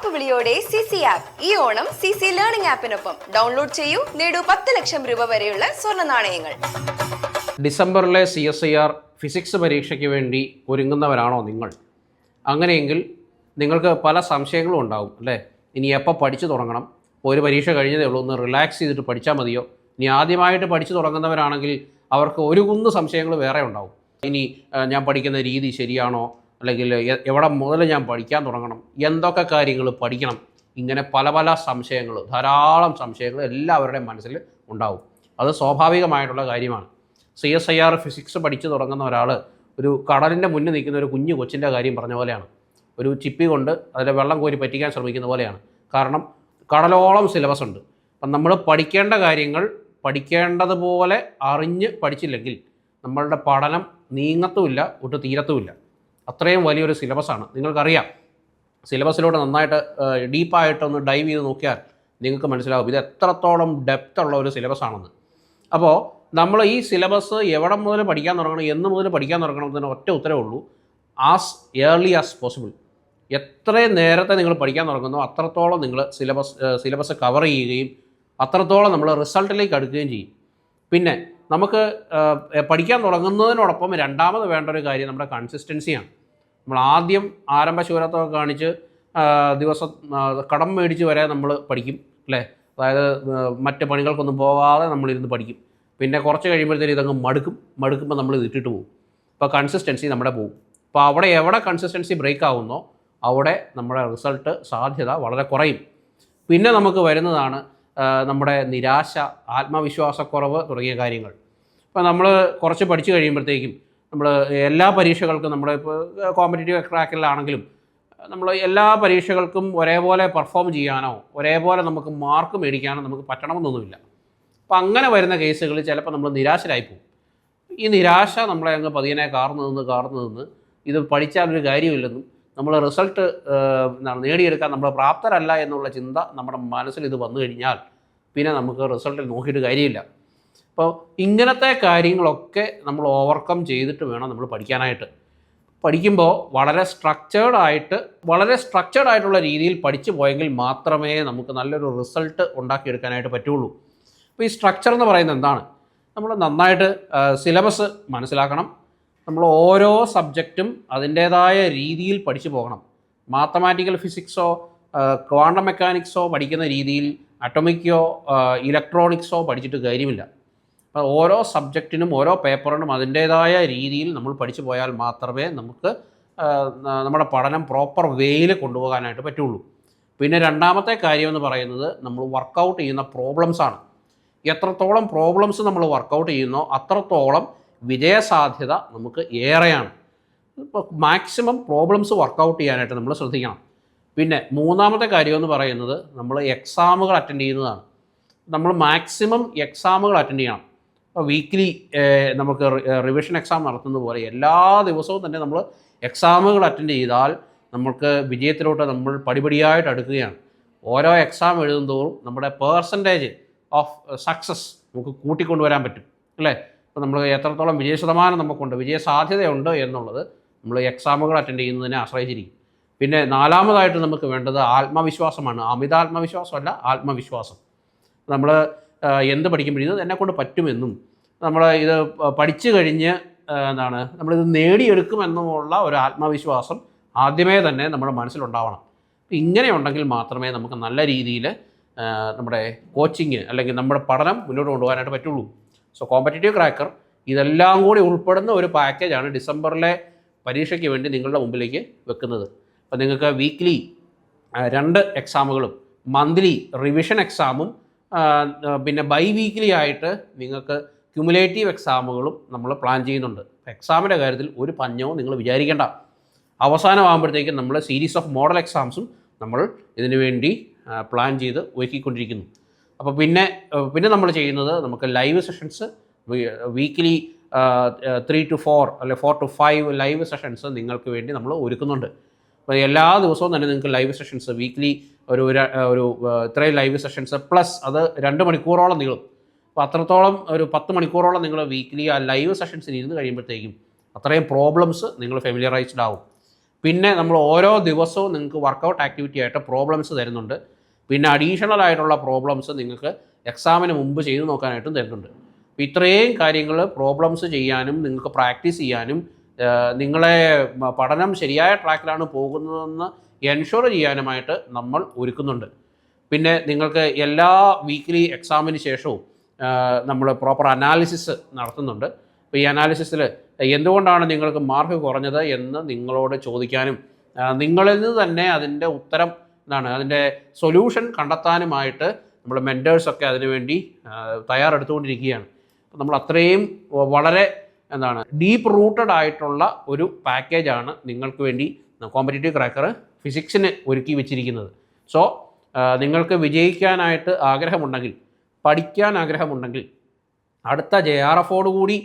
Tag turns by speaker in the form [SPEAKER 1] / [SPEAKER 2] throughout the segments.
[SPEAKER 1] വാക്ക് വിളിയോടെ CC app. ഈ Onam CC learning ആപ്പിനൊപ്പം download ചെയ്യൂ, നേടൂ 10 ലക്ഷം രൂപ വരെയുള്ള സ്വർണ്ണ നാണയങ്ങൾ.
[SPEAKER 2] ഡിസംബറിലെ CSIR ഫിസിക്സ് പരീക്ഷയ്ക്ക് വേണ്ടി ഒരുങ്ങുന്നവരാണോ നിങ്ങൾ? അങ്ങനെയെങ്കിൽ നിങ്ങൾക്ക് പല സംശയങ്ങളും ഉണ്ടാവും അല്ലേ? ഇനി എപ്പോൾ പഠിച്ചു തുടങ്ങണം? ഒരു പരീക്ഷ കഴിഞ്ഞതേ ഉള്ളൂ, ഒന്ന് റിലാക്സ് ചെയ്തിട്ട് പഠിച്ചാൽ മതിയോ? ഇനി ആദ്യമായിട്ട് പഠിച്ചു തുടങ്ങുന്നവരാണെങ്കിൽ അവർക്ക് ഒരു കുന്ന് സംശയങ്ങൾ വേറെ ഉണ്ടാവും. ഇനി ഞാൻ പഠിക്കുന്ന രീതി ശരിയാണോ, അല്ലെങ്കിൽ എവിടെ മുതൽ ഞാൻ പഠിക്കാൻ തുടങ്ങണം, എന്തൊക്കെ കാര്യങ്ങൾ പഠിക്കണം, ഇങ്ങനെ പല പല സംശയങ്ങൾ, ധാരാളം സംശയങ്ങൾ എല്ലാവരുടെയും മനസ്സിൽ ഉണ്ടാവും. അത് സ്വാഭാവികമായിട്ടുള്ള കാര്യമാണ്. CSIR ഫിസിക്സ് പഠിച്ചു തുടങ്ങുന്ന ഒരാൾ ഒരു കടലിൻ്റെ മുന്നിൽ നിൽക്കുന്ന ഒരു കുഞ്ഞു കൊച്ചിൻ്റെ കാര്യം പറഞ്ഞ പോലെയാണ്. ഒരു ചിപ്പി കൊണ്ട് അതിലെ വെള്ളം കോരി പറ്റിക്കാൻ ശ്രമിക്കുന്ന പോലെയാണ്. കാരണം കടലോളം സിലബസ് ഉണ്ട്. അപ്പം നമ്മൾ പഠിക്കേണ്ട കാര്യങ്ങൾ പഠിക്കേണ്ടതുപോലെ അറിഞ്ഞ് പഠിച്ചില്ലെങ്കിൽ നമ്മളുടെ പഠനം നീങ്ങത്തുമില്ല, ഒട്ട് തീരത്തുമില്ല. അത്രയും വലിയൊരു സിലബസാണ്. നിങ്ങൾക്കറിയാം, സിലബസിലൂടെ നന്നായിട്ട് ഡീപ്പായിട്ടൊന്ന് ഡൈവ് ചെയ്ത് നോക്കിയാൽ നിങ്ങൾക്ക് മനസ്സിലാവും ഇത് എത്രത്തോളം ഡെപ്ത് ഉള്ള ഒരു സിലബസാണെന്ന്. അപ്പോൾ നമ്മൾ ഈ സിലബസ് എവിടെ മുതൽ പഠിക്കാൻ തുടങ്ങണം, എന്ന് മുതൽ പഠിക്കാൻ തുടങ്ങണം എന്നതിന് ഒറ്റ ഉത്തരവേ ഉള്ളൂ: ആസ് ഏർലി ആസ് പോസിബിൾ. എത്രയും നേരത്തെ നിങ്ങൾ പഠിക്കാൻ തുടങ്ങുന്നോ അത്രത്തോളം നിങ്ങൾ സിലബസ് കവർ ചെയ്യുകയും അത്രത്തോളം നമ്മൾ റിസൾട്ടിലേക്ക് അടുക്കുകയും ചെയ്യും. പിന്നെ നമുക്ക് പഠിക്കാൻ തുടങ്ങുന്നതിനോടൊപ്പം രണ്ടാമത് വേണ്ട ഒരു കാര്യം നമ്മുടെ കൺസിസ്റ്റൻസിയാണ്. നമ്മൾ ആദ്യം ആരംഭശൂരത്വമൊക്കെ കാണിച്ച് ദിവസം കടം മേടിച്ച് വരെ നമ്മൾ പഠിക്കും അല്ലേ? അതായത് മറ്റ് പണികൾക്കൊന്നും പോകാതെ നമ്മളിരുന്ന് പഠിക്കും. പിന്നെ കുറച്ച് കഴിയുമ്പോഴത്തേക്കും ഇതങ്ങ് മടുക്കുമ്പോൾ നമ്മൾ ഇത് ഇട്ടിട്ട് പോകും. അപ്പോൾ കൺസിസ്റ്റൻസി നമ്മുടെ പോകും. അപ്പോൾ അവിടെ എവിടെ കൺസിസ്റ്റൻസി ബ്രേക്ക് ആവുന്നോ അവിടെ നമ്മുടെ റിസൾട്ട് സാധ്യത വളരെ കുറയും. പിന്നെ നമുക്ക് വരുന്നതാണ് നമ്മുടെ നിരാശ, ആത്മവിശ്വാസക്കുറവ് തുടങ്ങിയ കാര്യങ്ങൾ. ഇപ്പോൾ നമ്മൾ കുറച്ച് പഠിച്ചു കഴിയുമ്പോഴത്തേക്കും നമ്മൾ എല്ലാ പരീക്ഷകൾക്കും, നമ്മുടെ ഇപ്പോൾ കോമ്പറ്റേറ്റീവ് ട്രാക്കിലാണെങ്കിലും നമ്മൾ എല്ലാ പരീക്ഷകൾക്കും ഒരേപോലെ പെർഫോം ചെയ്യാനോ ഒരേപോലെ നമുക്ക് മാർക്ക് മേടിക്കാനോ നമുക്ക് പറ്റണമെന്നൊന്നുമില്ല. അപ്പോൾ അങ്ങനെ വരുന്ന കേസുകളിൽ ചിലപ്പോൾ നമ്മൾ നിരാശരായിപ്പോവും. ഈ നിരാശ നമ്മളെ അങ്ങ് പതിയെ കാർന്നു നിന്ന് ഇത് പഠിച്ചാലൊരു കാര്യമില്ലെന്നും നമ്മൾ റിസൾട്ട് നേടിയെടുക്കാൻ നമ്മൾ പ്രാപ്തരല്ല എന്നുള്ള ചിന്ത നമ്മുടെ മനസ്സിൽ ഇത് വന്നു കഴിഞ്ഞാൽ പിന്നെ നമുക്ക് റിസൾട്ടിൽ നോക്കിയിട്ട് കാര്യമില്ല. അപ്പോൾ ഇങ്ങനത്തെ കാര്യങ്ങളൊക്കെ നമ്മൾ ഓവർകം ചെയ്തിട്ട് വേണം നമ്മൾ പഠിക്കാനായിട്ട്. പഠിക്കുമ്പോൾ വളരെ സ്ട്രക്ചേർഡ് ആയിട്ടുള്ള രീതിയിൽ പഠിച്ചു പോയെങ്കിൽ മാത്രമേ നമുക്ക് നല്ലൊരു റിസൾട്ട് ഉണ്ടാക്കിയെടുക്കാനായിട്ട് പറ്റുള്ളൂ. അപ്പോൾ ഈ സ്ട്രക്ചർ എന്ന് പറയുന്നത് എന്താണ്? നമ്മൾ നന്നായിട്ട് സിലബസ് മനസ്സിലാക്കണം. നമ്മൾ ഓരോ സബ്ജക്റ്റും അതിൻ്റേതായ രീതിയിൽ പഠിച്ചു പോകണം. മാത്തമാറ്റിക്കൽ ഫിസിക്സോ ക്വാണ്ടം മെക്കാനിക്സോ പഠിക്കുന്ന രീതിയിൽ അറ്റോമിക്കോ ഇലക്ട്രോണിക്സോ പഠിച്ചിട്ട് കാര്യമില്ല. അപ്പോൾ ഓരോ സബ്ജക്റ്റിനും ഓരോ പേപ്പറിനും അതിൻ്റേതായ രീതിയിൽ നമ്മൾ പഠിച്ചു പോയാൽ മാത്രമേ നമുക്ക് നമ്മുടെ പഠനം പ്രോപ്പർ വേയിൽ കൊണ്ടുപോകാനായിട്ട് പറ്റുള്ളൂ. പിന്നെ രണ്ടാമത്തെ കാര്യമെന്ന് പറയുന്നത് നമ്മൾ വർക്കൗട്ട് ചെയ്യുന്ന പ്രോബ്ലംസാണ്. എത്രത്തോളം പ്രോബ്ലംസ് നമ്മൾ വർക്കൗട്ട് ചെയ്യുന്നോ അത്രത്തോളം വിജയസാധ്യത നമുക്ക് ഏറെയാണ്. ഇപ്പോൾ മാക്സിമം പ്രോബ്ലംസ് വർക്കൗട്ട് ചെയ്യാനായിട്ട് നമ്മൾ ശ്രദ്ധിക്കണം. പിന്നെ മൂന്നാമത്തെ കാര്യമെന്ന് പറയുന്നത് നമ്മൾ എക്സാമുകൾ അറ്റൻഡ് ചെയ്യുന്നതാണ്. നമ്മൾ മാക്സിമം എക്സാമുകൾ അറ്റൻഡ് ചെയ്യണം. അപ്പോൾ വീക്ക്ലി നമുക്ക് റിവിഷൻ എക്സാം നടത്തുന്നത് പോലെ എല്ലാ ദിവസവും തന്നെ നമ്മൾ എക്സാമുകൾ അറ്റൻഡ് ചെയ്താൽ നമുക്ക് വിജയത്തിലോട്ട് നമ്മൾ പടിപടിയായിട്ട് അടുക്കുകയാണ്. ഓരോ എക്സാം എഴുതുന്തോറും നമ്മുടെ പേഴ്സൻറ്റേജ് ഓഫ് സക്സസ് നമുക്ക് കൂട്ടിക്കൊണ്ടുവരാൻ പറ്റും അല്ലേ? അപ്പോൾ നമ്മൾ എത്രത്തോളം വിജയശതമാനം നമുക്കുണ്ട്, വിജയസാധ്യതയുണ്ട് എന്നുള്ളത് നമ്മൾ എക്സാമുകൾ അറ്റൻഡ് ചെയ്യുന്നതിനെ ആശ്രയിച്ചിരിക്കും. പിന്നെ നാലാമതായിട്ട് നമുക്ക് വേണ്ടത് ആത്മവിശ്വാസമാണ്. അമിതാത്മവിശ്വാസമല്ല, ആത്മവിശ്വാസം. നമ്മൾ എന്ത് പഠിക്കുമ്പോഴും ഇത് എന്നെക്കൊണ്ട് പറ്റുമെന്നും നമ്മൾ ഇത് പഠിച്ചു കഴിഞ്ഞ് നമ്മളിത് നേടിയെടുക്കുമെന്നുമുള്ള ഒരു ആത്മവിശ്വാസം ആദ്യമേ തന്നെ നമ്മുടെ മനസ്സിലുണ്ടാവണം. ഇങ്ങനെയുണ്ടെങ്കിൽ മാത്രമേ നമുക്ക് നല്ല രീതിയിൽ നമ്മുടെ കോച്ചിങ് അല്ലെങ്കിൽ നമ്മുടെ പഠനം മുന്നോട്ട് കൊണ്ടുപോകാനായിട്ട് പറ്റുള്ളൂ. സോ കോമ്പറ്റേറ്റീവ് ക്രാക്കർ ഇതെല്ലാം കൂടി ഉൾപ്പെടുന്ന ഒരു പാക്കേജാണ് ഡിസംബറിലെ പരീക്ഷയ്ക്ക് വേണ്ടി നിങ്ങളുടെ മുമ്പിലേക്ക് വെക്കുന്നത്. അപ്പോൾ നിങ്ങൾക്ക് വീക്ക്ലി 2 എക്സാമുകളും മന്ത്ലി റിവിഷൻ എക്സാമും പിന്നെ ബൈ വീക്ക്ലി ആയിട്ട് നിങ്ങൾക്ക് ക്യുമുലേറ്റീവ് എക്സാമുകളും നമ്മൾ പ്ലാൻ ചെയ്യുന്നുണ്ട്. എക്സാമിൻ്റെ കാര്യത്തിൽ ഒരു പഞ്ഞവും നിങ്ങൾ വിചാരിക്കേണ്ട. അവസാനമാകുമ്പോഴത്തേക്കും നമ്മൾ സീരീസ് ഓഫ് മോഡൽ എക്സാംസും നമ്മൾ ഇതിനു വേണ്ടി പ്ലാൻ ചെയ്ത് ഒരുക്കിക്കൊണ്ടിരിക്കുന്നു. അപ്പോൾ പിന്നെ നമ്മൾ ചെയ്യുന്നത് നമുക്ക് ലൈവ് സെഷൻസ് വീക്ക്ലി 3 to 4 അല്ലെങ്കിൽ 4 to 5 ലൈവ് സെഷൻസ് നിങ്ങൾക്ക് വേണ്ടി നമ്മൾ ഒരുക്കുന്നുണ്ട്. അപ്പോൾ എല്ലാ ദിവസവും തന്നെ നിങ്ങൾക്ക് ലൈവ് സെഷൻസ് വീക്ക്ലി ഒരു ഇത്രയും ലൈവ് സെഷൻസ് പ്ലസ് അത് 2 മണിക്കൂറോളം നീളും. അപ്പോൾ അത്രത്തോളം ഒരു 10 മണിക്കൂറോളം നിങ്ങൾ വീക്ക്ലി ആ ലൈവ് സെഷൻസിന് ഇരുന്ന് കഴിയുമ്പോഴത്തേക്കും അത്രയും പ്രോബ്ലംസ് നിങ്ങൾ ഫെമിലിയറൈസ്ഡ് ആവും. പിന്നെ നമ്മൾ ഓരോ ദിവസവും നിങ്ങൾക്ക് വർക്കൗട്ട് ആക്ടിവിറ്റി ആയിട്ട് പ്രോബ്ലംസ് തരുന്നുണ്ട്. പിന്നെ അഡീഷണൽ ആയിട്ടുള്ള പ്രോബ്ലംസ് നിങ്ങൾക്ക് എക്സാമിന് മുമ്പ് ചെയ്തു നോക്കാനായിട്ടും തരുന്നുണ്ട്. അപ്പോൾ ഇത്രയും കാര്യങ്ങൾ പ്രോബ്ലംസ് ചെയ്യാനും നിങ്ങൾക്ക് പ്രാക്ടീസ് ചെയ്യാനും നിങ്ങളെ പഠനം ശരിയായ ട്രാക്കിലാണ് പോകുന്നതെന്ന് എൻഷുർ ചെയ്യാനുമായിട്ട് നമ്മൾ ഒരുക്കുന്നുണ്ട്. പിന്നെ നിങ്ങൾക്ക് എല്ലാ വീക്ക്ലി എക്സാമിന് ശേഷവും നമ്മൾ പ്രോപ്പർ അനാലിസിസ് നടത്തുന്നുണ്ട്. അപ്പോൾ ഈ അനാലിസിസിൽ എന്തുകൊണ്ടാണ് നിങ്ങൾക്ക് മാർക്ക് കുറഞ്ഞത് എന്ന് നിങ്ങളോട് ചോദിക്കാനും നിങ്ങളിൽ നിന്ന് തന്നെ അതിൻ്റെ ഉത്തരം അതിൻ്റെ സൊല്യൂഷൻ കണ്ടെത്താനുമായിട്ട് നമ്മൾ മെൻറ്റേഴ്സൊക്കെ അതിനുവേണ്ടി തയ്യാറെടുത്തുകൊണ്ടിരിക്കുകയാണ്. അപ്പോൾ നമ്മൾ അത്രയും വളരെ ഡീപ്പ് റൂട്ടഡ് ആയിട്ടുള്ള ഒരു പാക്കേജാണ് നിങ്ങൾക്ക് വേണ്ടി കോമ്പറ്റേറ്റീവ് ക്രാക്കർ ഫിസിക്സിന് ഒരുക്കി വെച്ചിരിക്കുന്നത്. സോ നിങ്ങൾക്ക് വിജയിക്കാനായിട്ട് ആഗ്രഹമുണ്ടെങ്കിൽ, പഠിക്കാൻ ആഗ്രഹമുണ്ടെങ്കിൽ, അടുത്ത JRF കൂടി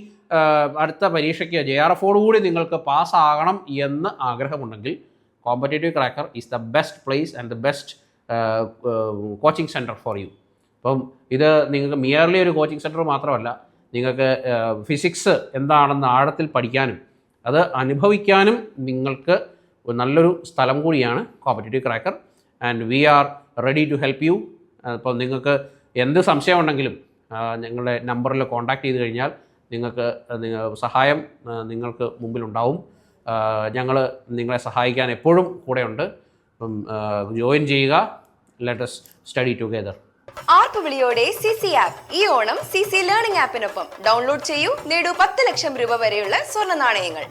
[SPEAKER 2] അടുത്ത പരീക്ഷയ്ക്ക് JRF കൂടി നിങ്ങൾക്ക് പാസ്സാകണം എന്ന് ആഗ്രഹമുണ്ടെങ്കിൽ competitive cracker is the best place and the best coaching centre for you. അപ്പം ഇത് നിങ്ങൾക്ക് മിയർലി ഒരു കോച്ചിങ് സെൻറ്റർ മാത്രമല്ല, നിങ്ങൾക്ക് ഫിസിക്സ് എന്താണെന്ന് ആഴത്തിൽ പഠിക്കാനും അത് അനുഭവിക്കാനും നിങ്ങൾക്ക് നല്ലൊരു സ്ഥലം കൂടിയാണ് competitive cracker. And we are ready to help you. അപ്പോൾ നിങ്ങൾക്ക് എന്ത് സംശയം ഉണ്ടെങ്കിലും ഞങ്ങളുടെ നമ്പറിൽ കോൺടാക്റ്റ് ചെയ്ത് കഴിഞ്ഞാൽ നിങ്ങൾക്ക് സഹായം നിങ്ങൾക്ക് മുമ്പിലുണ്ടാവും. ഞങ്ങൾ നിങ്ങളെ സഹായിക്കാൻ എപ്പോഴും കൂടെയുണ്ട്. അപ്പം ജോയിൻ ചെയ്യുക. Let us study together.
[SPEAKER 1] ആർപ്പുവിളിയോടെ CC ആപ്പ് ഈ ഓണം CC ലേണിംഗ് ആപ്പിനൊപ്പം ഡൗൺലോഡ് ചെയ്യൂ, നേടൂ 10 ലക്ഷം രൂപ വരെയുള്ള സ്വർണ്ണ നാണയങ്ങൾ.